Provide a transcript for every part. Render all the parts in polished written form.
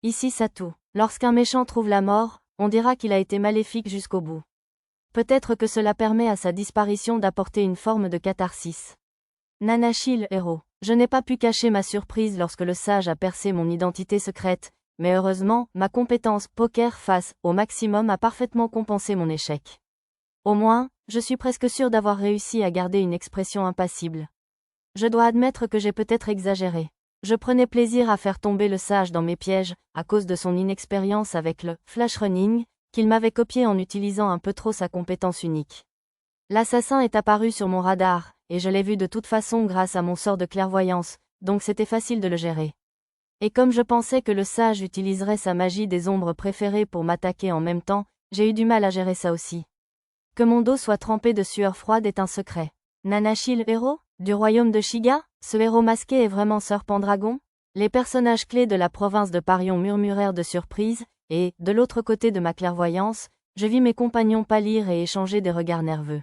Ici Satu. Lorsqu'un méchant trouve la mort, on dira qu'il a été maléfique jusqu'au bout. Peut-être que cela permet à sa disparition d'apporter une forme de catharsis. Nanashi le héros. Je n'ai pas pu cacher ma surprise lorsque le sage a percé mon identité secrète, mais heureusement, ma compétence poker face au maximum a parfaitement compensé mon échec. Au moins, je suis presque sûr d'avoir réussi à garder une expression impassible. Je dois admettre que j'ai peut-être exagéré. Je prenais plaisir à faire tomber le sage dans mes pièges, à cause de son inexpérience avec le flash running, qu'il m'avait copié en utilisant un peu trop sa compétence unique. L'assassin est apparu sur mon radar, et je l'ai vu de toute façon grâce à mon sort de clairvoyance, donc c'était facile de le gérer. Et comme je pensais que le sage utiliserait sa magie des ombres préférées pour m'attaquer en même temps, j'ai eu du mal à gérer ça aussi. Que mon dos soit trempé de sueur froide est un secret. Nanashi le héros, du royaume de Shiga, ce héros masqué est vraiment Serpent Dragon? Les personnages clés de la province de Parion murmurèrent de surprise, et, de l'autre côté de ma clairvoyance, je vis mes compagnons pâlir et échanger des regards nerveux.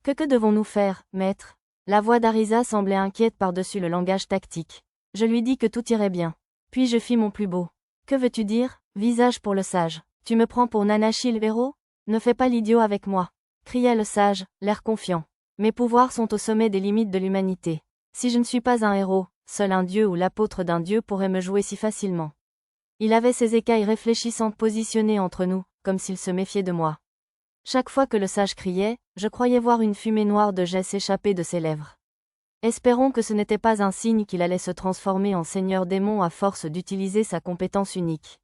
Que devons-nous faire, maître? La voix d'Arisa semblait inquiète par-dessus le langage tactique. Je lui dis que tout irait bien. Puis je fis mon plus beau. Que veux-tu dire? Visage pour le sage. Tu me prends pour Nanashi le héros? Ne fais pas l'idiot avec moi. Cria le sage, l'air confiant. Mes pouvoirs sont au sommet des limites de l'humanité. Si je ne suis pas un héros, seul un dieu ou l'apôtre d'un dieu pourrait me jouer si facilement. Il avait ses écailles réfléchissantes positionnées entre nous, comme s'il se méfiait de moi. Chaque fois que le sage criait, je croyais voir une fumée noire de jet s'échapper de ses lèvres. Espérons que ce n'était pas un signe qu'il allait se transformer en seigneur démon à force d'utiliser sa compétence unique.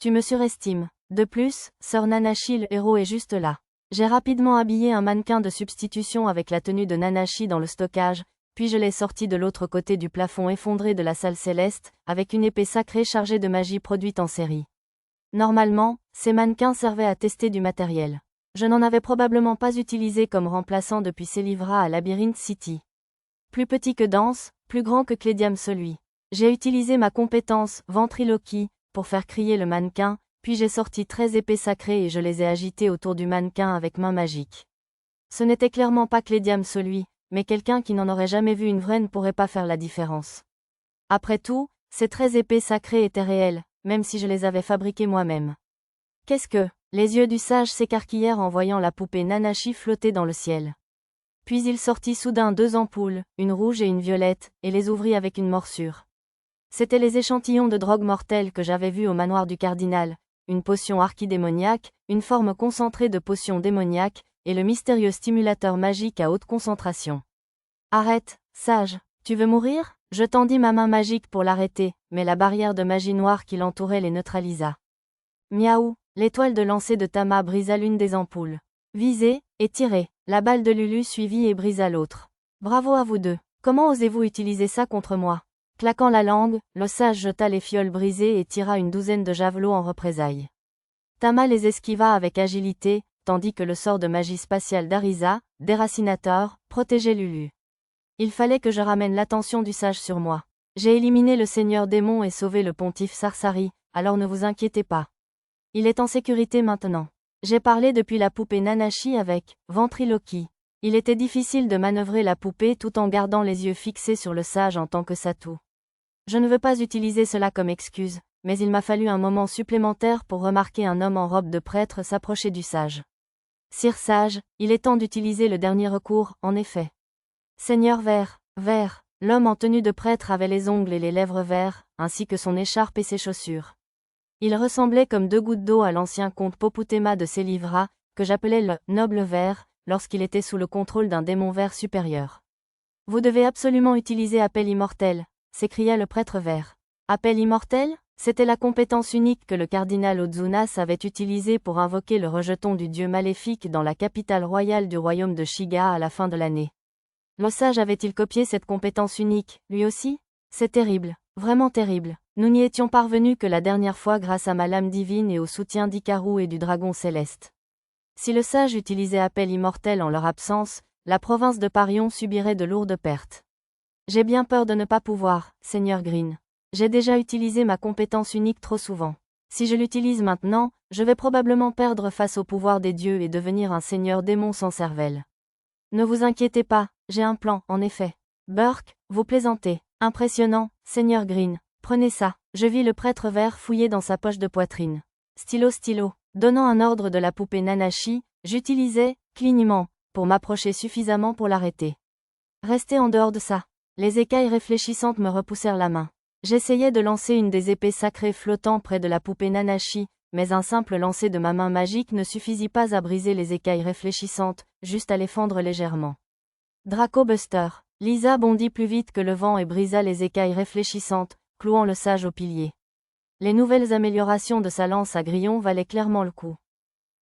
Tu me surestimes. De plus, sœur Nanashi le héros est juste là. J'ai rapidement habillé un mannequin de substitution avec la tenue de Nanashi dans le stockage, puis je l'ai sorti de l'autre côté du plafond effondré de la salle céleste, avec une épée sacrée chargée de magie produite en série. Normalement, ces mannequins servaient à tester du matériel. Je n'en avais probablement pas utilisé comme remplaçant depuis Célivra à Labyrinth City. Plus petit que Danse, plus grand que Clédiam celui. J'ai utilisé ma compétence ventriloquie pour faire crier le mannequin, puis j'ai sorti 13 épées sacrées et je les ai agitées autour du mannequin avec main magique. Ce n'était clairement pas Clédiam celui, mais quelqu'un qui n'en aurait jamais vu une vraie ne pourrait pas faire la différence. Après tout, ces 13 épées sacrées étaient réelles, même si je les avais fabriquées moi-même. Qu'est-ce que? Les yeux du sage s'écarquillèrent en voyant la poupée Nanashi flotter dans le ciel. Puis il sortit soudain 2 ampoules, une rouge et une violette, et les ouvrit avec une morsure. C'étaient les échantillons de drogue mortelle que j'avais vus au manoir du cardinal, une potion archidémoniaque, une forme concentrée de potion démoniaque, et le mystérieux stimulateur magique à haute concentration. Arrête, sage, tu veux mourir? Je tendis ma main magique pour l'arrêter, mais la barrière de magie noire qui l'entourait les neutralisa. Miaou, l'étoile de lancer de Tama brisa l'une des ampoules. Visez, et tirez. La balle de Lulu suivit et brisa l'autre. Bravo à vous deux. Comment osez-vous utiliser ça contre moi? Claquant la langue, le sage jeta les fioles brisées et tira une douzaine de javelots en représailles. Tama les esquiva avec agilité, tandis que le sort de magie spatiale d'Arisa, déracinateur, protégeait Lulu. Il fallait que je ramène l'attention du sage sur moi. J'ai éliminé le seigneur démon et sauvé le pontife Sarsari, alors ne vous inquiétez pas. Il est en sécurité maintenant. J'ai parlé depuis la poupée Nanashi avec ventriloquie. Il était difficile de manœuvrer la poupée tout en gardant les yeux fixés sur le sage en tant que Satu. Je ne veux pas utiliser cela comme excuse, mais il m'a fallu un moment supplémentaire pour remarquer un homme en robe de prêtre s'approcher du sage. Sire sage, il est temps d'utiliser le dernier recours, en effet. Seigneur vert, l'homme en tenue de prêtre avait les ongles et les lèvres verts, ainsi que son écharpe et ses chaussures. Il ressemblait comme 2 gouttes d'eau à l'ancien comte Poputema de Célivra, que j'appelais le « noble vert », lorsqu'il était sous le contrôle d'un démon vert supérieur. « Vous devez absolument utiliser appel immortel », s'écria le prêtre vert. Appel immortel? C'était la compétence unique que le cardinal Ozunas avait utilisée pour invoquer le rejeton du dieu maléfique dans la capitale royale du royaume de Shiga à la fin de l'année. Le sage avait-il copié cette compétence unique, lui aussi? C'est terrible, vraiment terrible. Nous n'y étions parvenus que la dernière fois grâce à ma lame divine et au soutien d'Ikaru et du dragon céleste. Si le sage utilisait appel immortel en leur absence, la province de Parion subirait de lourdes pertes. J'ai bien peur de ne pas pouvoir, Seigneur Green. J'ai déjà utilisé ma compétence unique trop souvent. Si je l'utilise maintenant, je vais probablement perdre face au pouvoir des dieux et devenir un seigneur démon sans cervelle. Ne vous inquiétez pas, j'ai un plan, en effet. Burke, vous plaisantez. Impressionnant, Seigneur Green. Prenez ça. Je vis le prêtre vert fouiller dans sa poche de poitrine. Stylo stylo. Donnant un ordre de la poupée Nanashi, j'utilisais, clignement, pour m'approcher suffisamment pour l'arrêter. Restez en dehors de ça. Les écailles réfléchissantes me repoussèrent la main. J'essayais de lancer une des épées sacrées flottant près de la poupée Nanashi, mais un simple lancer de ma main magique ne suffisit pas à briser les écailles réfléchissantes, juste à les fendre légèrement. Draco Buster. Lisa bondit plus vite que le vent et brisa les écailles réfléchissantes, clouant le sage au pilier. Les nouvelles améliorations de sa lance à grillon valaient clairement le coup.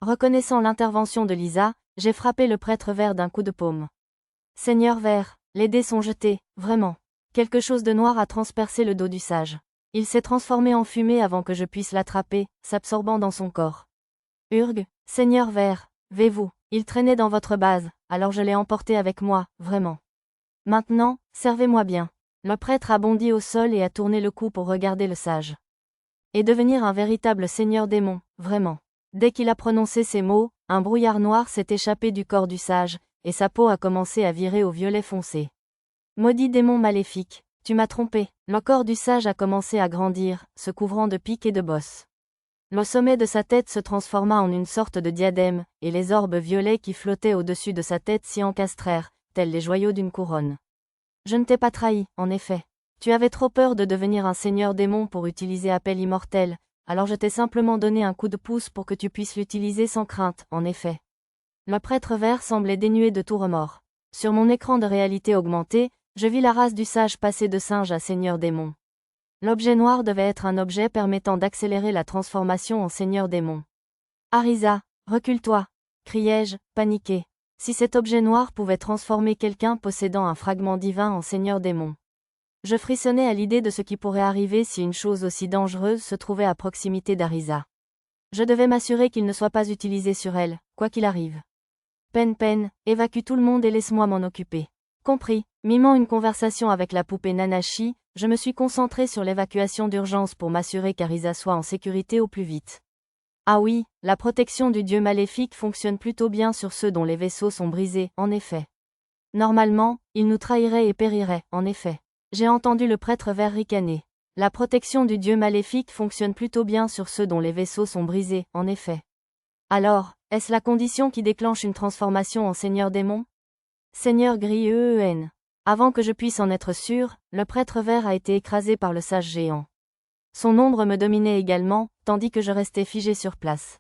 Reconnaissant l'intervention de Lisa, j'ai frappé le prêtre vert d'un coup de paume. Seigneur vert, les dés sont jetés, vraiment. Quelque chose de noir a transpercé le dos du sage. Il s'est transformé en fumée avant que je puisse l'attraper, s'absorbant dans son corps. Urg, Seigneur vert, vais-vous, il traînait dans votre base, alors je l'ai emporté avec moi, vraiment. Maintenant, servez-moi bien. Le prêtre a bondi au sol et a tourné le cou pour regarder le sage. Et devenir un véritable seigneur démon, vraiment. Dès qu'il a prononcé ces mots, un brouillard noir s'est échappé du corps du sage, et sa peau a commencé à virer au violet foncé. Maudit démon maléfique, tu m'as trompé. Le corps du sage a commencé à grandir, se couvrant de pics et de bosses. Le sommet de sa tête se transforma en une sorte de diadème, et les orbes violets qui flottaient au-dessus de sa tête s'y encastrèrent, tels les joyaux d'une couronne. Je ne t'ai pas trahi, en effet. Tu avais trop peur de devenir un seigneur démon pour utiliser appel immortel, alors je t'ai simplement donné un coup de pouce pour que tu puisses l'utiliser sans crainte, en effet. Le prêtre vert semblait dénué de tout remords. Sur mon écran de réalité augmentée, je vis la race du sage passer de singe à seigneur démon. L'objet noir devait être un objet permettant d'accélérer la transformation en seigneur démon. Arisa, recule-toi, criai-je, paniqué. Si cet objet noir pouvait transformer quelqu'un possédant un fragment divin en seigneur démon. Je frissonnais à l'idée de ce qui pourrait arriver si une chose aussi dangereuse se trouvait à proximité d'Arisa. Je devais m'assurer qu'il ne soit pas utilisé sur elle, quoi qu'il arrive. Pen, évacue tout le monde et laisse-moi m'en occuper. Compris. Mimant une conversation avec la poupée Nanashi, je me suis concentré sur l'évacuation d'urgence pour m'assurer qu'Arisa soit en sécurité au plus vite. Ah oui, la protection du dieu maléfique fonctionne plutôt bien sur ceux dont les vaisseaux sont brisés, en effet. Normalement, il nous trahirait et périrait, en effet. J'ai entendu le prêtre vert ricaner. La protection du dieu maléfique fonctionne plutôt bien sur ceux dont les vaisseaux sont brisés, en effet. Alors, est-ce la condition qui déclenche une transformation en seigneur démon? Seigneur gris. Avant que je puisse en être sûr, le prêtre vert a été écrasé par le sage géant. Son ombre me dominait également, tandis que je restais figé sur place.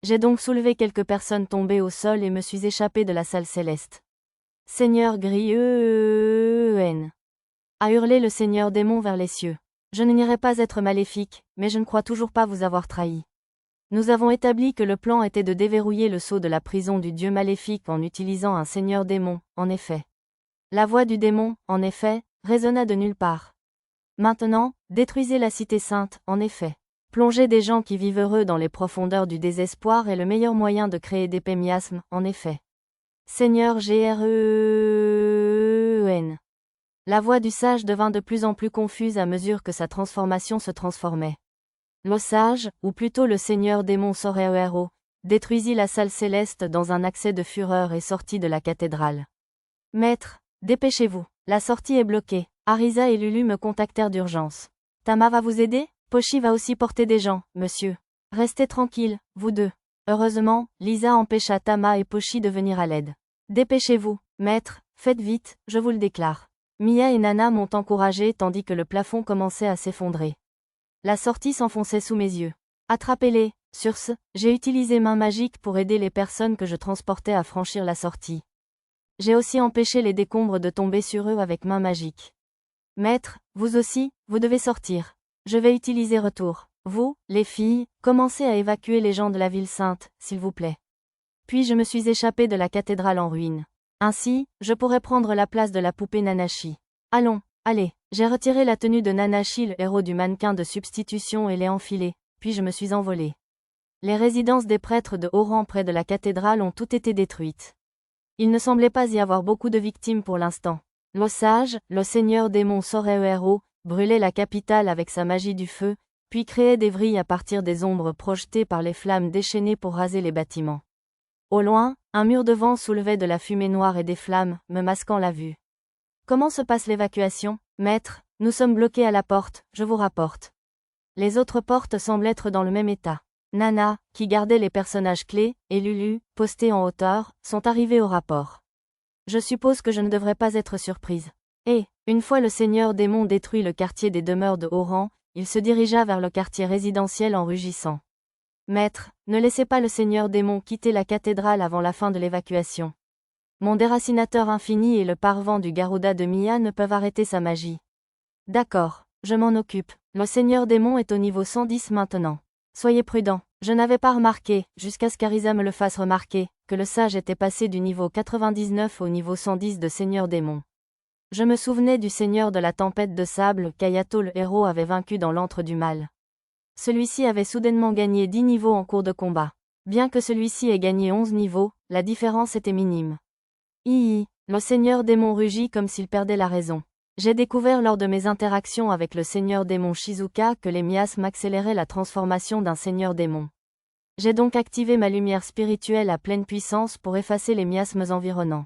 J'ai donc soulevé quelques personnes tombées au sol et me suis échappé de la salle céleste. Seigneur gris. A hurlé le seigneur démon vers les cieux. Je ne n'irai pas être maléfique, mais je ne crois toujours pas vous avoir trahi. Nous avons établi que le plan était de déverrouiller le sceau de la prison du dieu maléfique en utilisant un seigneur démon, en effet. La voix du démon, en effet, résonna de nulle part. Maintenant, détruisez la cité sainte, en effet. Plonger des gens qui vivent heureux dans les profondeurs du désespoir est le meilleur moyen de créer des miasmes, en effet. Seigneur GREN. La voix du sage devint de plus en plus confuse à mesure que sa transformation se transformait. Le sage, ou plutôt le seigneur démon Sorero, détruisit la salle céleste dans un accès de fureur et sortit de la cathédrale. Maître, dépêchez-vous, la sortie est bloquée. Arisa et Lulu me contactèrent d'urgence. Tama va vous aider? Pochi va aussi porter des gens, monsieur. Restez tranquilles, vous deux. Heureusement, Lisa empêcha Tama et Pochi de venir à l'aide. Dépêchez-vous, maître, faites vite, je vous le déclare. Mia et Nana m'ont encouragé tandis que le plafond commençait à s'effondrer. La sortie s'enfonçait sous mes yeux. Attrapez-les. Sur ce, j'ai utilisé main magique pour aider les personnes que je transportais à franchir la sortie. J'ai aussi empêché les décombres de tomber sur eux avec main magique. Maître, vous aussi, vous devez sortir. Je vais utiliser retour. Vous, les filles, commencez à évacuer les gens de la ville sainte, s'il vous plaît. Puis je me suis échappée de la cathédrale en ruine. Ainsi, je pourrais prendre la place de la poupée Nanashi. Allons, allez. J'ai retiré la tenue de Nanashi, le héros du mannequin de substitution, et l'ai enfilée, puis je me suis envolée. Les résidences des prêtres de haut rang près de la cathédrale ont toutes été détruites. Il ne semblait pas y avoir beaucoup de victimes pour l'instant. Le sage, le seigneur démon Sorero, brûlait la capitale avec sa magie du feu, puis créait des vrilles à partir des ombres projetées par les flammes déchaînées pour raser les bâtiments. Au loin, un mur de vent soulevait de la fumée noire et des flammes, me masquant la vue. Comment se passe l'évacuation, maître? Nous sommes bloqués à la porte, je vous rapporte. Les autres portes semblent être dans le même état. Nana, qui gardait les personnages clés, et Lulu, postés en hauteur, sont arrivés au rapport. Je suppose que je ne devrais pas être surprise. Et, une fois le seigneur démon détruit le quartier des demeures de haut rang, il se dirigea vers le quartier résidentiel en rugissant. Maître, ne laissez pas le seigneur démon quitter la cathédrale avant la fin de l'évacuation. Mon déracinateur infini et le parvent du Garuda de Mia ne peuvent arrêter sa magie. D'accord, je m'en occupe. Le seigneur démon est au niveau 110 maintenant. Soyez prudent. Je n'avais pas remarqué, jusqu'à ce qu'Arisa me le fasse remarquer, que le sage était passé du niveau 99 au niveau 110 de seigneur démon. Je me souvenais du seigneur de la tempête de sable qu'Ayato le héros avait vaincu dans l'antre du mal. Celui-ci avait soudainement gagné 10 niveaux en cours de combat. Bien que celui-ci ait gagné 11 niveaux, la différence était minime. Le seigneur démon rugit comme s'il perdait la raison. J'ai découvert lors de mes interactions avec le seigneur démon Shizuka que les miasmes accéléraient la transformation d'un seigneur démon. J'ai donc activé ma lumière spirituelle à pleine puissance pour effacer les miasmes environnants.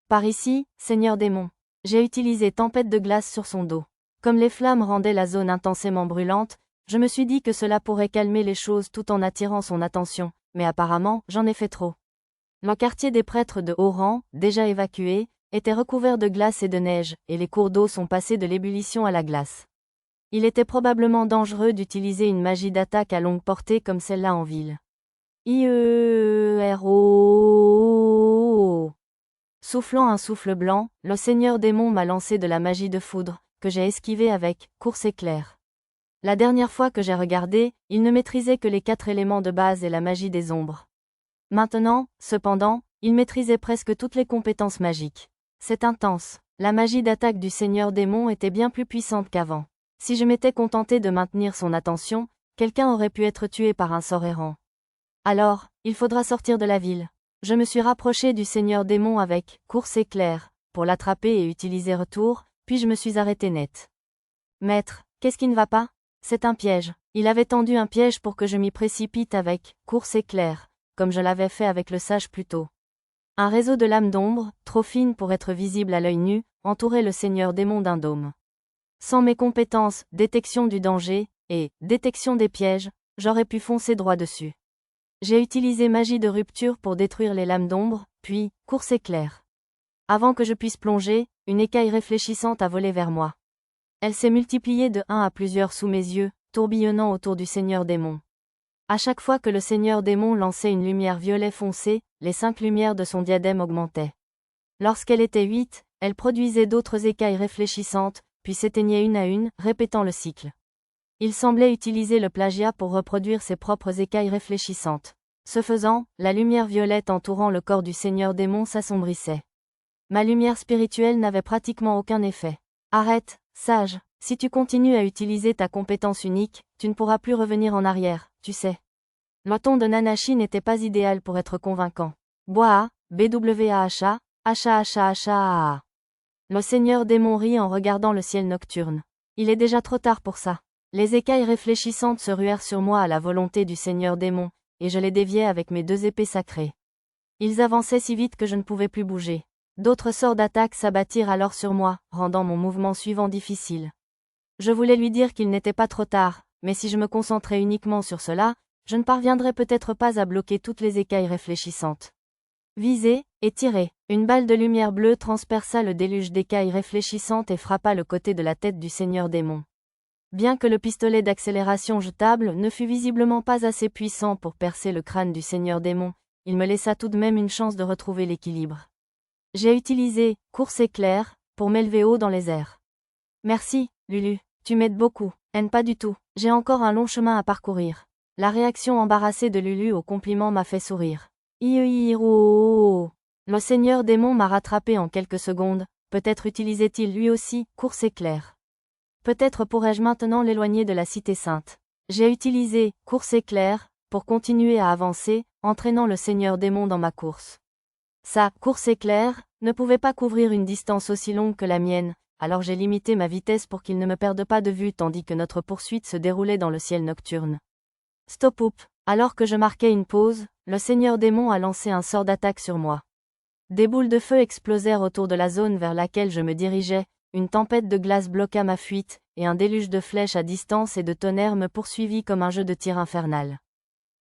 Par ici, seigneur démon. J'ai utilisé tempête de glace sur son dos. Comme les flammes rendaient la zone intensément brûlante, je me suis dit que cela pourrait calmer les choses tout en attirant son attention, mais apparemment, j'en ai fait trop. Le quartier des prêtres de haut rang, déjà évacué, était recouvert de glace et de neige, et les cours d'eau sont passés de l'ébullition à la glace. Il était probablement dangereux d'utiliser une magie d'attaque à longue portée comme celle-là en ville. Soufflant un souffle blanc, le seigneur démon m'a lancé de la magie de foudre, que j'ai esquivée avec course éclair. La dernière fois que j'ai regardé, il ne maîtrisait que les 4 éléments de base et la magie des ombres. Maintenant, cependant, il maîtrisait presque toutes les compétences magiques. C'est intense. La magie d'attaque du seigneur démon était bien plus puissante qu'avant. Si je m'étais contenté de maintenir son attention, quelqu'un aurait pu être tué par un sort errant. Alors, il faudra sortir de la ville. Je me suis rapproché du seigneur démon avec course éclair, pour l'attraper et utiliser retour, puis je me suis arrêté net. Maître, qu'est-ce qui ne va pas? C'est un piège. Il avait tendu un piège pour que je m'y précipite avec course éclair, comme je l'avais fait avec le sage plus tôt. Un réseau de lames d'ombre, trop fines pour être visibles à l'œil nu, entourait le seigneur démon d'un dôme. Sans mes compétences, détection du danger, et détection des pièges, j'aurais pu foncer droit dessus. J'ai utilisé magie de rupture pour détruire les lames d'ombre, puis, course éclair. Avant que je puisse plonger, une écaille réfléchissante a volé vers moi. Elle s'est multipliée de 1 à plusieurs sous mes yeux, tourbillonnant autour du seigneur démon. À chaque fois que le seigneur démon lançait une lumière violet foncé, les 5 lumières de son diadème augmentaient. Lorsqu'elle était 8, elle produisait d'autres écailles réfléchissantes, puis s'éteignaient une à une, répétant le cycle. Il semblait utiliser le plagiat pour reproduire ses propres écailles réfléchissantes. Ce faisant, la lumière violette entourant le corps du seigneur démon s'assombrissait. Ma lumière spirituelle n'avait pratiquement aucun effet. Arrête, sage, si tu continues à utiliser ta compétence unique, tu ne pourras plus revenir en arrière, tu sais. Le ton de Nanashi n'était pas idéal pour être convaincant. Bois, BWAHA, HAHAHA. Le seigneur démon rit en regardant le ciel nocturne. Il est déjà trop tard pour ça. Les écailles réfléchissantes se ruèrent sur moi à la volonté du seigneur démon, et je les déviai avec mes 2 épées sacrées. Ils avançaient si vite que je ne pouvais plus bouger. D'autres sorts d'attaque s'abattirent alors sur moi, rendant mon mouvement suivant difficile. Je voulais lui dire qu'il n'était pas trop tard, mais si je me concentrais uniquement sur cela, je ne parviendrais peut-être pas à bloquer toutes les écailles réfléchissantes. Viser, et tirer. Une balle de lumière bleue transperça le déluge d'écailles réfléchissantes et frappa le côté de la tête du seigneur démon. Bien que le pistolet d'accélération jetable ne fût visiblement pas assez puissant pour percer le crâne du seigneur démon, il me laissa tout de même une chance de retrouver l'équilibre. J'ai utilisé « course éclair » pour m'élever haut dans les airs. Merci, Lulu, tu m'aides beaucoup. Pas du tout, j'ai encore un long chemin à parcourir. La réaction embarrassée de Lulu au compliment m'a fait sourire. Le seigneur démon m'a rattrapé en quelques secondes, peut-être utilisait-il lui aussi « course éclair ». Peut-être pourrais-je maintenant l'éloigner de la cité sainte. J'ai utilisé « course éclair » pour continuer à avancer, entraînant le seigneur démon dans ma course. Sa « course éclair » ne pouvait pas couvrir une distance aussi longue que la mienne, alors j'ai limité ma vitesse pour qu'il ne me perde pas de vue tandis que notre poursuite se déroulait dans le ciel nocturne. Stop-up. Alors que je marquais une pause, le seigneur démon a lancé un sort d'attaque sur moi. Des boules de feu explosèrent autour de la zone vers laquelle je me dirigeais, une tempête de glace bloqua ma fuite, et un déluge de flèches à distance et de tonnerre me poursuivit comme un jeu de tir infernal.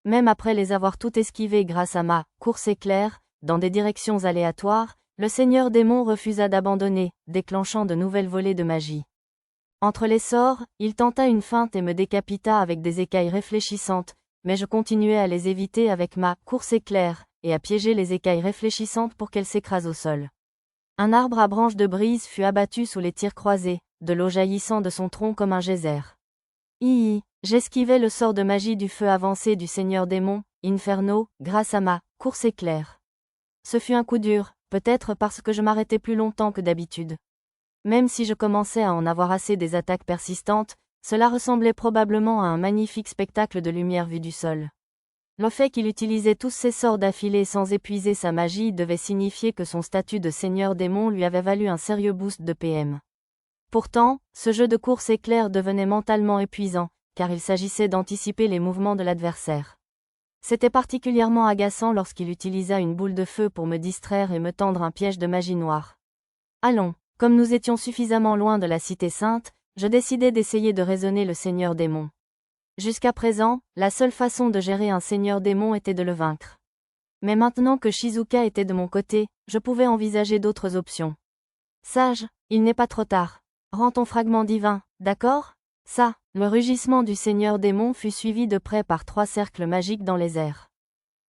Même après les avoir toutes esquivées grâce à ma course éclair, dans des directions aléatoires, le seigneur démon refusa d'abandonner, déclenchant de nouvelles volées de magie. Entre les sorts, il tenta une feinte et me décapita avec des écailles réfléchissantes, mais je continuais à les éviter avec ma course éclair, et à piéger les écailles réfléchissantes pour qu'elles s'écrasent au sol. Un arbre à branches de brise fut abattu sous les tirs croisés, de l'eau jaillissant de son tronc comme un geyser. J'esquivais le sort de magie du feu avancé du seigneur démon, Inferno, grâce à ma course éclair. Ce fut un coup dur, peut-être parce que je m'arrêtais plus longtemps que d'habitude. Même si je commençais à en avoir assez des attaques persistantes, cela ressemblait probablement à un magnifique spectacle de lumière vue du sol. Le fait qu'il utilisait tous ses sorts d'affilée sans épuiser sa magie devait signifier que son statut de seigneur démon lui avait valu un sérieux boost de PM. Pourtant, ce jeu de course éclair devenait mentalement épuisant, car il s'agissait d'anticiper les mouvements de l'adversaire. C'était particulièrement agaçant lorsqu'il utilisa une boule de feu pour me distraire et me tendre un piège de magie noire. Allons, comme nous étions suffisamment loin de la cité sainte, je décidai d'essayer de raisonner le seigneur démon. Jusqu'à présent, la seule façon de gérer un seigneur démon était de le vaincre. Mais maintenant que Shizuka était de mon côté, je pouvais envisager d'autres options. Sage, il n'est pas trop tard. Rends ton fragment divin, d'accord ? Ça, le rugissement du seigneur démon fut suivi de près par 3 cercles magiques dans les airs.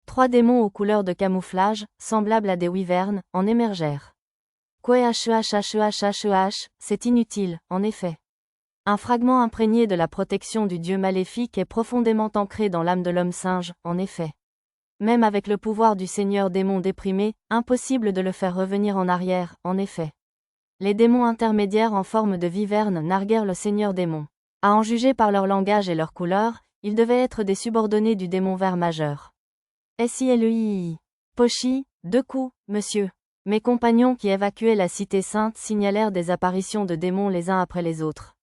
3 démons aux couleurs de camouflage, semblables à des wyvernes, en émergèrent. C'est inutile, en effet. Un fragment imprégné de la protection du dieu maléfique est profondément ancré dans l'âme de l'homme singe, en effet. Même avec le pouvoir du seigneur démon déprimé, impossible de le faire revenir en arrière, en effet. Les démons intermédiaires en forme de wyverne narguèrent le seigneur démon. À en juger par leur langage et leur couleur, ils devaient être des subordonnés du démon vert majeur. SILEII. Pochi, 2 coups, monsieur. Mes compagnons qui évacuaient la cité sainte signalèrent des apparitions de démons les uns après les autres.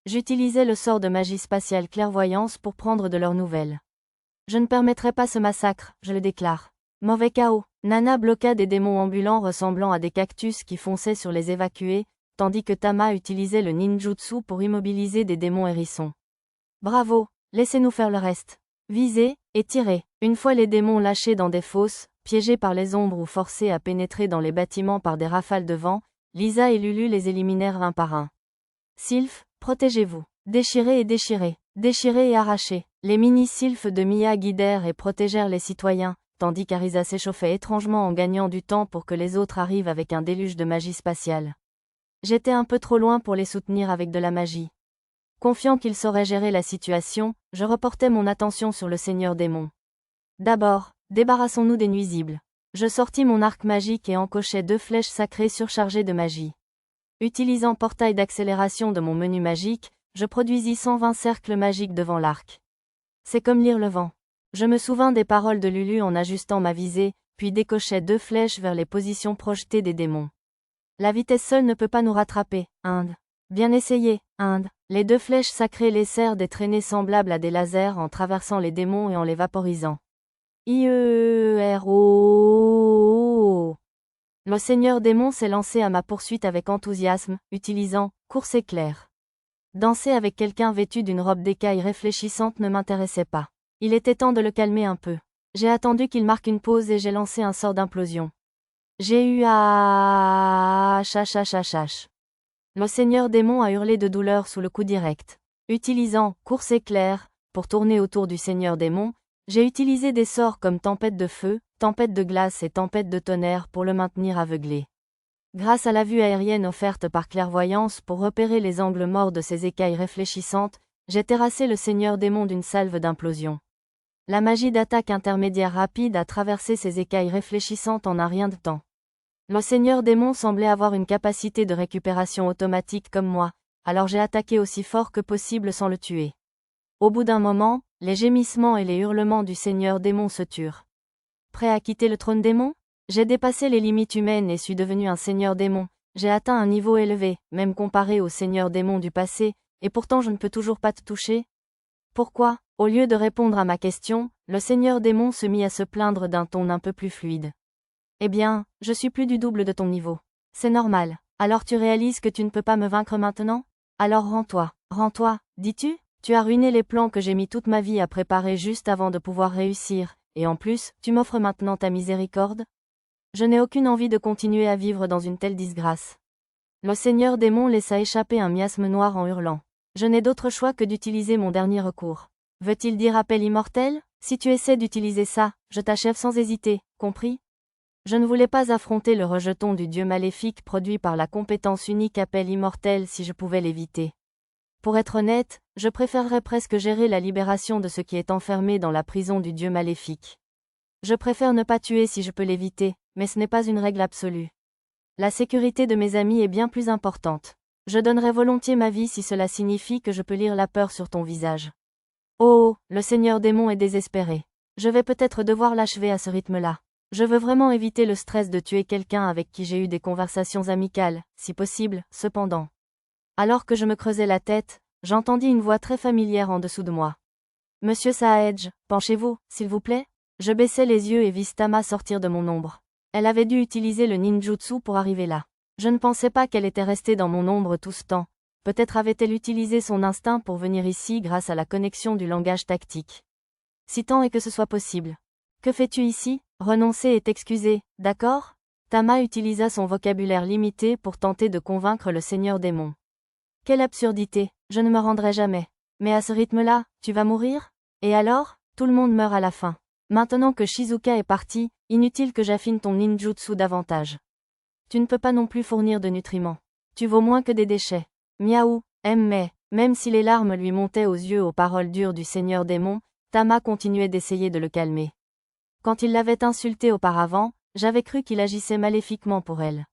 J'utilisais le sort de magie spatiale clairvoyance pour prendre de leurs nouvelles. Je ne permettrai pas ce massacre, je le déclare. Mauvais chaos. Nana bloqua des démons ambulants ressemblant à des cactus qui fonçaient sur les évacués, tandis que Tama utilisait le ninjutsu pour immobiliser des démons hérissons. Bravo, laissez-nous faire le reste. Visez, et tirez. Une fois les démons lâchés dans des fosses, piégés par les ombres ou forcés à pénétrer dans les bâtiments par des rafales de vent, Lisa et Lulu les éliminèrent un par un. Sylph, protégez-vous. Déchirez et arrachez. Les mini-sylphes de Mia guidèrent et protégèrent les citoyens, tandis qu'Arisa s'échauffait étrangement en gagnant du temps pour que les autres arrivent avec un déluge de magie spatiale. J'étais un peu trop loin pour les soutenir avec de la magie. Confiant qu'ils sauraient gérer la situation, je reportais mon attention sur le seigneur démon. D'abord, débarrassons-nous des nuisibles. Je sortis mon arc magique et encochai 2 flèches sacrées surchargées de magie. Utilisant portail d'accélération de mon menu magique, je produisis 120 cercles magiques devant l'arc. C'est comme lire le vent. Je me souvins des paroles de Lulu en ajustant ma visée, puis décochai 2 flèches vers les positions projetées des démons. La vitesse seule ne peut pas nous rattraper, Inde. Bien essayé, Inde. Les 2 flèches sacrées laissèrent des traînées semblables à des lasers en traversant les démons et en les vaporisant. IERO. Le seigneur démon s'est lancé à ma poursuite avec enthousiasme, utilisant course éclair. Danser avec quelqu'un vêtu d'une robe d'écaille réfléchissante ne m'intéressait pas. Il était temps de le calmer un peu. J'ai attendu qu'il marque une pause et j'ai lancé un sort d'implosion. J'ai eu à... Le seigneur démon a hurlé de douleur sous le coup direct. Utilisant course éclair, pour tourner autour du seigneur démon, j'ai utilisé des sorts comme tempête de feu, tempête de glace et tempête de tonnerre pour le maintenir aveuglé. Grâce à la vue aérienne offerte par clairvoyance pour repérer les angles morts de ces écailles réfléchissantes, j'ai terrassé le seigneur démon d'une salve d'implosion. La magie d'attaque intermédiaire rapide a traversé ces écailles réfléchissantes en un rien de temps. Le seigneur démon semblait avoir une capacité de récupération automatique comme moi, alors j'ai attaqué aussi fort que possible sans le tuer. Au bout d'un moment, les gémissements et les hurlements du seigneur démon se turent. Prêt à quitter le trône démon ? J'ai dépassé les limites humaines et suis devenu un seigneur démon. J'ai atteint un niveau élevé, même comparé au seigneur démon du passé, et pourtant je ne peux toujours pas te toucher. Pourquoi ? Au lieu de répondre à ma question, le seigneur démon se mit à se plaindre d'un ton un peu plus fluide. Eh bien, je suis plus du double de ton niveau. C'est normal. Alors tu réalises que tu ne peux pas me vaincre maintenant? Alors rends-toi. Rends-toi, dis-tu? Tu as ruiné les plans que j'ai mis toute ma vie à préparer juste avant de pouvoir réussir, et en plus, tu m'offres maintenant ta miséricorde? Je n'ai aucune envie de continuer à vivre dans une telle disgrâce. Le seigneur démon laissa échapper un miasme noir en hurlant. Je n'ai d'autre choix que d'utiliser mon dernier recours. Veut-il dire appel immortel? Si tu essaies d'utiliser ça, je t'achève sans hésiter, compris? Je ne voulais pas affronter le rejeton du dieu maléfique produit par la compétence unique appel immortel si je pouvais l'éviter. Pour être honnête, je préférerais presque gérer la libération de ce qui est enfermé dans la prison du dieu maléfique. Je préfère ne pas tuer si je peux l'éviter, mais ce n'est pas une règle absolue. La sécurité de mes amis est bien plus importante. Je donnerais volontiers ma vie si cela signifie que je peux lire la peur sur ton visage. Oh, le seigneur démon est désespéré. Je vais peut-être devoir l'achever à ce rythme-là. Je veux vraiment éviter le stress de tuer quelqu'un avec qui j'ai eu des conversations amicales, si possible, cependant. Alors que je me creusais la tête, j'entendis une voix très familière en dessous de moi. Monsieur Saedge, penchez-vous, s'il vous plaît? Je baissai les yeux et vis Tama sortir de mon ombre. Elle avait dû utiliser le ninjutsu pour arriver là. Je ne pensais pas qu'elle était restée dans mon ombre tout ce temps. Peut-être avait-elle utilisé son instinct pour venir ici grâce à la connexion du langage tactique. Si tant est que ce soit possible. Que fais-tu ici? Renoncer et t'excuser, d'accord? Tama utilisa son vocabulaire limité pour tenter de convaincre le seigneur démon. Quelle absurdité, je ne me rendrai jamais. Mais à ce rythme-là, tu vas mourir? Et alors? Tout le monde meurt à la fin. Maintenant que Shizuka est parti, inutile que j'affine ton ninjutsu davantage. Tu ne peux pas non plus fournir de nutriments. Tu vaux moins que des déchets. Miaou, mais, même si les larmes lui montaient aux yeux aux paroles dures du seigneur démon, Tama continuait d'essayer de le calmer. Quand il l'avait insulté auparavant, j'avais cru qu'il agissait maléfiquement pour elle.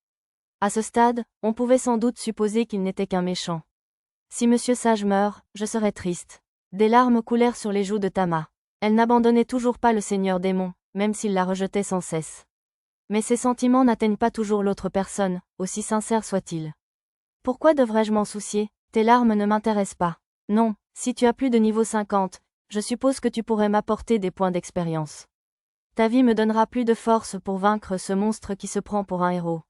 À ce stade, on pouvait sans doute supposer qu'il n'était qu'un méchant. Si Monsieur Sage meurt, je serais triste. Des larmes coulèrent sur les joues de Tama. Elle n'abandonnait toujours pas le seigneur démon, même s'il la rejetait sans cesse. Mais ses sentiments n'atteignent pas toujours l'autre personne, aussi sincère soit-il. Pourquoi devrais-je m'en soucier? Tes larmes ne m'intéressent pas. Non, si tu as plus de niveau 50, je suppose que tu pourrais m'apporter des points d'expérience. Ta vie me donnera plus de force pour vaincre ce monstre qui se prend pour un héros.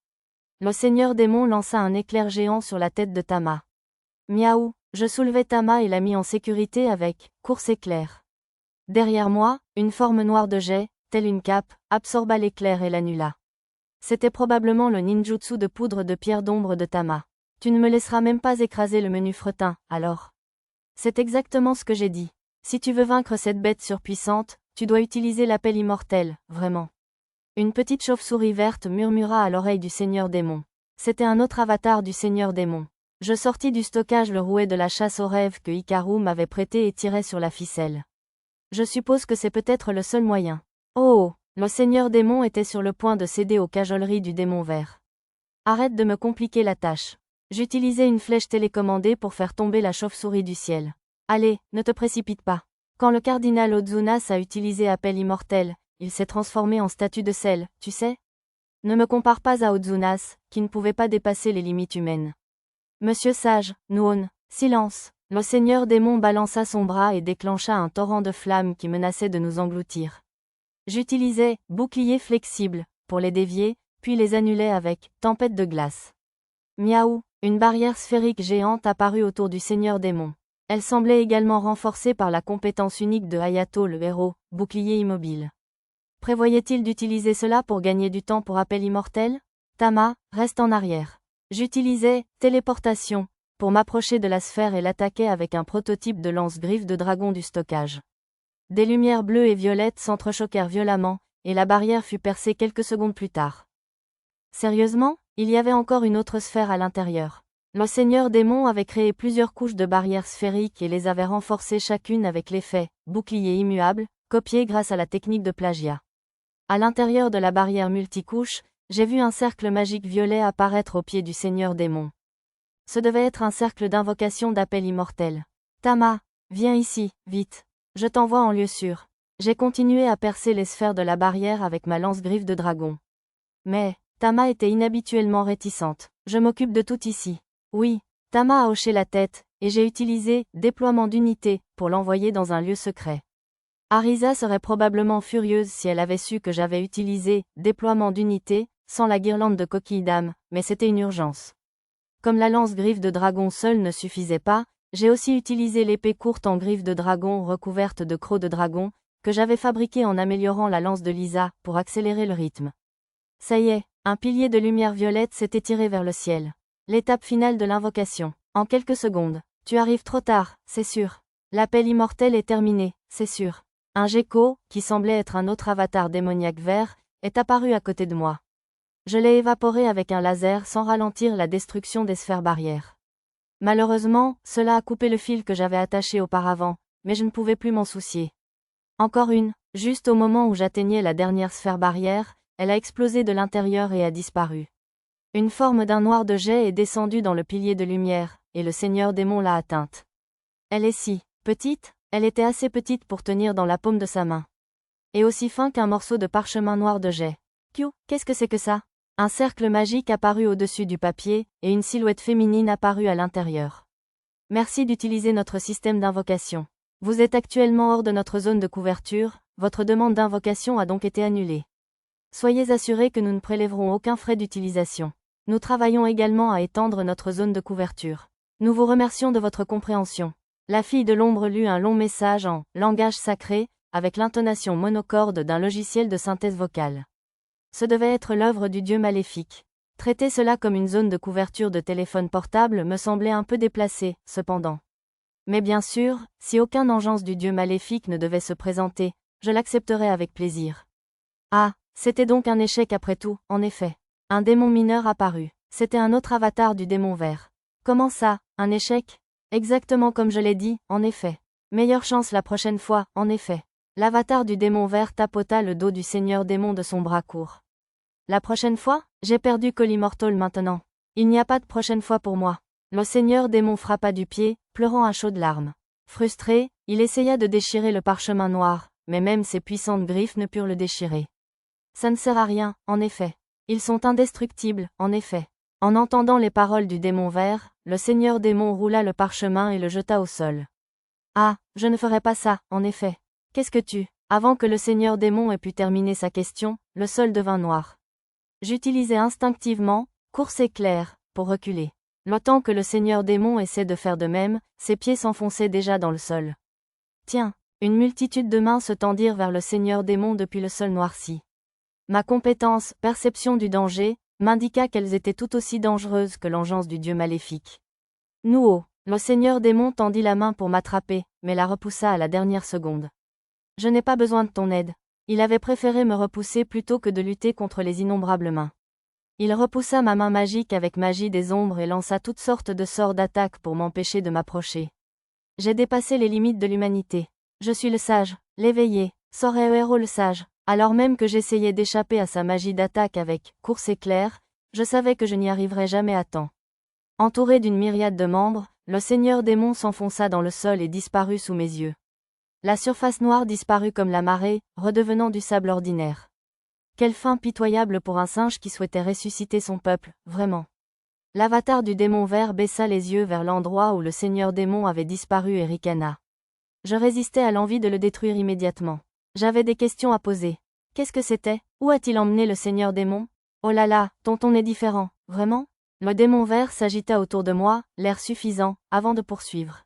Le seigneur démon lança un éclair géant sur la tête de Tama. Miaou, je soulevai Tama et la mis en sécurité avec « course éclair ». Derrière moi, une forme noire de jet, telle une cape, absorba l'éclair et l'annula. C'était probablement le ninjutsu de poudre de pierre d'ombre de Tama. Tu ne me laisseras même pas écraser le menu fretin, alors. C'est exactement ce que j'ai dit. Si tu veux vaincre cette bête surpuissante, tu dois utiliser l'appel immortel, vraiment. Une petite chauve-souris verte murmura à l'oreille du seigneur démon. C'était un autre avatar du seigneur démon. Je sortis du stockage le rouet de la chasse aux rêves que Hikaru m'avait prêté et tirai sur la ficelle. Je suppose que c'est peut-être le seul moyen. Oh, le seigneur démon était sur le point de céder aux cajoleries du démon vert. Arrête de me compliquer la tâche. J'utilisais une flèche télécommandée pour faire tomber la chauve-souris du ciel. Allez, ne te précipite pas. Quand le cardinal Ozunas a utilisé appel immortel, il s'est transformé en statue de sel, tu sais? Ne me compare pas à Ozunas, qui ne pouvait pas dépasser les limites humaines. Monsieur Sage, Nuon, silence. Le seigneur démon balança son bras et déclencha un torrent de flammes qui menaçait de nous engloutir. J'utilisais « bouclier flexible » pour les dévier, puis les annulais avec « tempête de glace ». Miaou, une barrière sphérique géante apparut autour du seigneur démon. Elle semblait également renforcée par la compétence unique de Hayato le héros, bouclier immobile. Prévoyait-il d'utiliser cela pour gagner du temps pour appel immortel? Tama, reste en arrière. J'utilisais « téléportation » pour m'approcher de la sphère et l'attaquer avec un prototype de lance-griffe de dragon du stockage. Des lumières bleues et violettes s'entrechoquèrent violemment, et la barrière fut percée quelques secondes plus tard. Sérieusement, il y avait encore une autre sphère à l'intérieur. Le seigneur démon avait créé plusieurs couches de barrières sphériques et les avait renforcées chacune avec l'effet « bouclier immuable », copié grâce à la technique de plagiat. À l'intérieur de la barrière multicouche, j'ai vu un cercle magique violet apparaître au pied du seigneur démon. Ce devait être un cercle d'invocation d'appel immortel. Tama, viens ici, vite. Je t'envoie en lieu sûr. J'ai continué à percer les sphères de la barrière avec ma lance-griffe de dragon. Mais, Tama était inhabituellement réticente. Je m'occupe de tout ici. Oui, Tama a hoché la tête, et j'ai utilisé « déploiement d'unité » pour l'envoyer dans un lieu secret. Arisa serait probablement furieuse si elle avait su que j'avais utilisé « déploiement d'unité » sans la guirlande de coquilles d'âme, mais c'était une urgence. Comme la lance griffe de dragon seule ne suffisait pas, j'ai aussi utilisé l'épée courte en griffe de dragon recouverte de crocs de dragon, que j'avais fabriquée en améliorant la lance de Lisa pour accélérer le rythme. Ça y est, un pilier de lumière violette s'est étiré vers le ciel. L'étape finale de l'invocation. En quelques secondes. Tu arrives trop tard, c'est sûr. L'appel immortel est terminé, c'est sûr. Un gecko, qui semblait être un autre avatar démoniaque vert, est apparu à côté de moi. Je l'ai évaporé avec un laser sans ralentir la destruction des sphères barrières. Malheureusement, cela a coupé le fil que j'avais attaché auparavant, mais je ne pouvais plus m'en soucier. Encore une, juste au moment où j'atteignais la dernière sphère barrière, elle a explosé de l'intérieur et a disparu. Une forme d'un noir de jet est descendue dans le pilier de lumière, et le seigneur démon l'a atteinte. Elle est si petite, elle était assez petite pour tenir dans la paume de sa main. Et aussi fin qu'un morceau de parchemin noir de jet. Qu'est-ce que c'est que ça? Un cercle magique apparut au-dessus du papier, et une silhouette féminine apparut à l'intérieur. Merci d'utiliser notre système d'invocation. Vous êtes actuellement hors de notre zone de couverture, votre demande d'invocation a donc été annulée. Soyez assurés que nous ne prélèverons aucun frais d'utilisation. Nous travaillons également à étendre notre zone de couverture. Nous vous remercions de votre compréhension. La fille de l'ombre lut un long message en langage sacré, avec l'intonation monocorde d'un logiciel de synthèse vocale. Ce devait être l'œuvre du dieu maléfique. Traiter cela comme une zone de couverture de téléphone portable me semblait un peu déplacé, cependant. Mais bien sûr, si aucun engeance du dieu maléfique ne devait se présenter, je l'accepterais avec plaisir. Ah, c'était donc un échec après tout, en effet. Un démon mineur apparut. C'était un autre avatar du démon vert. Comment ça, un échec? Exactement comme je l'ai dit, en effet. Meilleure chance la prochaine fois, en effet. L'avatar du démon vert tapota le dos du seigneur démon de son bras court. La prochaine fois? J'ai perdu Colimortol maintenant. Il n'y a pas de prochaine fois pour moi. Le seigneur démon frappa du pied, pleurant à chaudes larmes. Frustré, il essaya de déchirer le parchemin noir, mais même ses puissantes griffes ne purent le déchirer. Ça ne sert à rien, en effet. Ils sont indestructibles, en effet. En entendant les paroles du démon vert, le seigneur démon roula le parchemin et le jeta au sol. Ah, je ne ferai pas ça, en effet. Qu'est-ce que tu? Avant que le seigneur démon ait pu terminer sa question, le sol devint noir. J'utilisais instinctivement, course éclair, pour reculer. Le temps que le seigneur démon essaie de faire de même, ses pieds s'enfonçaient déjà dans le sol. Tiens, une multitude de mains se tendirent vers le seigneur démon depuis le sol noirci. Ma compétence, perception du danger, m'indiqua qu'elles étaient tout aussi dangereuses que l'engeance du dieu maléfique. Nouo, le seigneur démon tendit la main pour m'attraper, mais la repoussa à la dernière seconde. Je n'ai pas besoin de ton aide. Il avait préféré me repousser plutôt que de lutter contre les innombrables mains. Il repoussa ma main magique avec magie des ombres et lança toutes sortes de sorts d'attaque pour m'empêcher de m'approcher. J'ai dépassé les limites de l'humanité. Je suis le sage, l'éveillé, Soreo le sage. Alors même que j'essayais d'échapper à sa magie d'attaque avec « course éclair », je savais que je n'y arriverais jamais à temps. Entouré d'une myriade de membres, le seigneur démon s'enfonça dans le sol et disparut sous mes yeux. La surface noire disparut comme la marée, redevenant du sable ordinaire. Quelle fin pitoyable pour un singe qui souhaitait ressusciter son peuple, vraiment. L'avatar du démon vert baissa les yeux vers l'endroit où le seigneur démon avait disparu et ricana. Je résistais à l'envie de le détruire immédiatement. J'avais des questions à poser. Qu'est-ce que c'était? Où a-t-il emmené le seigneur démon? Oh là là, tonton est différent, vraiment? Le démon vert s'agita autour de moi, l'air suffisant, avant de poursuivre.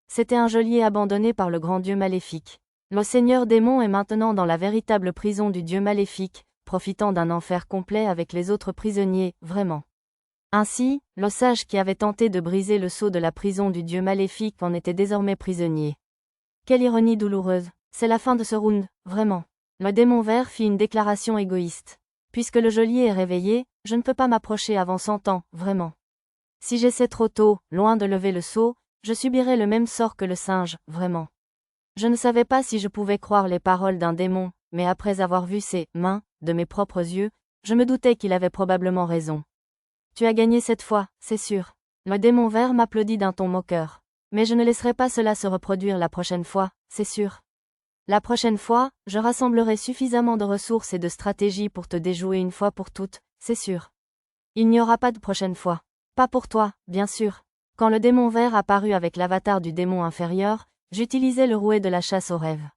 C'était un geôlier abandonné par le grand dieu maléfique. Le seigneur démon est maintenant dans la véritable prison du dieu maléfique, profitant d'un enfer complet avec les autres prisonniers, vraiment. Ainsi, le sage qui avait tenté de briser le sceau de la prison du dieu maléfique en était désormais prisonnier. Quelle ironie douloureuse. C'est la fin de ce round, vraiment. Le démon vert fit une déclaration égoïste. Puisque le geôlier est réveillé, je ne peux pas m'approcher avant 100 ans, vraiment. Si j'essaie trop tôt, loin de lever le sceau, je subirai le même sort que le singe, vraiment. Je ne savais pas si je pouvais croire les paroles d'un démon, mais après avoir vu ses mains, de mes propres yeux, je me doutais qu'il avait probablement raison. Tu as gagné cette fois, c'est sûr. Le démon vert m'applaudit d'un ton moqueur. Mais je ne laisserai pas cela se reproduire la prochaine fois, c'est sûr. La prochaine fois, je rassemblerai suffisamment de ressources et de stratégies pour te déjouer une fois pour toutes, c'est sûr. Il n'y aura pas de prochaine fois. Pas pour toi, bien sûr. Quand le démon vert apparut avec l'avatar du démon inférieur, j'utilisai le rouet de la chasse aux rêves.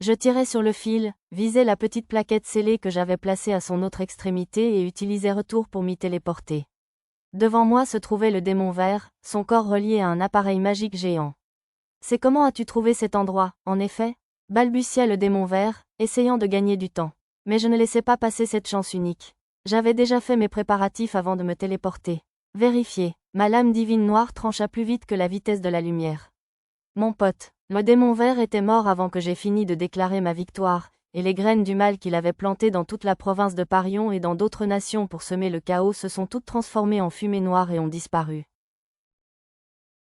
Je tirai sur le fil, visai la petite plaquette scellée que j'avais placée à son autre extrémité et utilisai retour pour m'y téléporter. Devant moi se trouvait le démon vert, son corps relié à un appareil magique géant. C'est comment as-tu trouvé cet endroit, en effet? Balbutia le démon vert, essayant de gagner du temps. Mais je ne laissais pas passer cette chance unique. J'avais déjà fait mes préparatifs avant de me téléporter. Vérifiez, ma lame divine noire trancha plus vite que la vitesse de la lumière. Mon pote, le démon vert était mort avant que j'aie fini de déclarer ma victoire, et les graines du mal qu'il avait plantées dans toute la province de Parion et dans d'autres nations pour semer le chaos se sont toutes transformées en fumée noire et ont disparu.